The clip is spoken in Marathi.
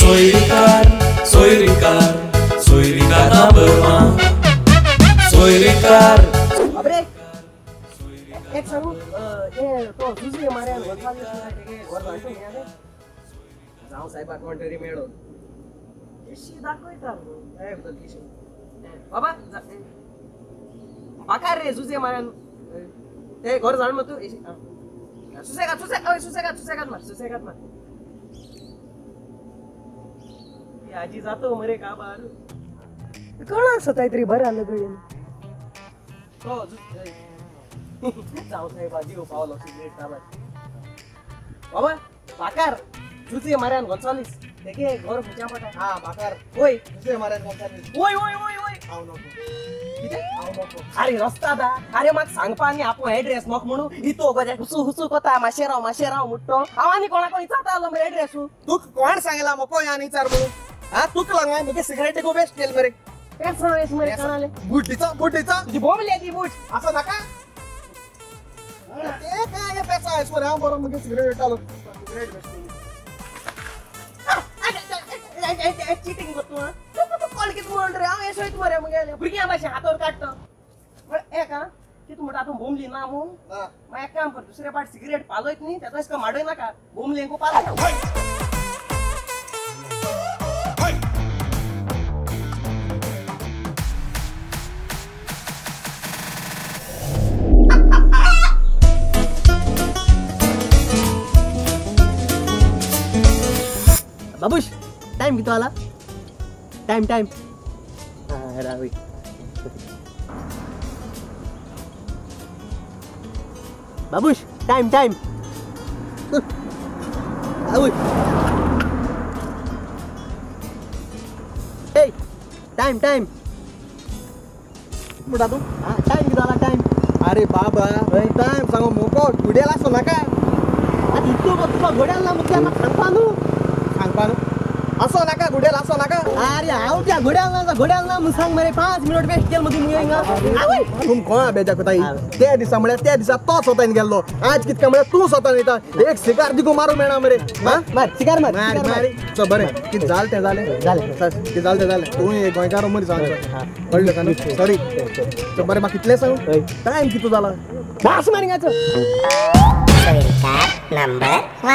Soy Ricar number one. Soy Ricar. अबे एक सांगू ये तो दुसरी मार्यान वचवाली के वर जायचं नाही जाऊ साहेब कोणतरी मेळो एशी दाखवतात काय होतं किशी बाबा बाकार रे जुजे मार्यान ते घर जाण मग तू एशी सुसेगात मार आजी जातो मरे का बार कोण असं काहीतरी बरं आलं गळी हो जाऊ साहेब आजी पावलं सिगरेट चालत बाबा बाकार जुजे मार्यान वचवालीस देखे घर पुजा पटा हा बाकार ओय जुजे मार्यान वचवालीस ओय आव नको किती आव नको अरे रस्ता दा अरे मग सांगपा आणि आपण ऍड्रेस नको म्हणू इतो बजा हुसू कोता माशेराव मुट्टो आवानी कोणा कोणी चाता आलो मरे ऍड्रेस तू कोण सांगला मको या नाही चार म्हणून हा तूक लांगा मग सिगरेट को बेस्ट केल मरे काय सांगेस मरे कानाले बुटीचा तुझी बोंबली ती बूट असं नका ते काय पैसा आहे सोरा बरोबर मग सिगरेट आलो सिगरेट बेस्ट चीटिंग करतो तू कॉल किती बोल रे आव येसोय तू मरे मग बुरक्या भाषा हातावर काढतो पण ए का की तू मोठा आता बोंबली ना मग मग एक काम कर दुसऱ्या पाठ सिगरेट पालोयत नाही त्यातच का माडोय नका बोंबली को पालो बाबूश टाइम किती आला टाइम रावी बाबूश टाइम बाबूश ए टाइम मोठा तू टाइम किती आला टाइम अरे बाबा टाइम सांगू मोको घोड्याला असतो ना का आता इतकं तुला घोड्याला मग त्यांना सांगपानू असो नका घोड्याला असो नका अरे आव त्या घोड्याला मग सांग मरे 5 मिनिट वेस्ट केल मध्ये मुयेंगा तुम कोण बेजा कोताई त्या दिवसा तोच होता गेलो आज कितका मळे तू स्वतः नेता एक सिगार दिको मारू मेणा मरे मार सिगार मार चल बरे कि झाले तू एक गोयकारो मरी सांग कळलं का सॉरी चल बरे बा कितले सांग टाइम किती झाला बास मारिंगाचं नंबर 1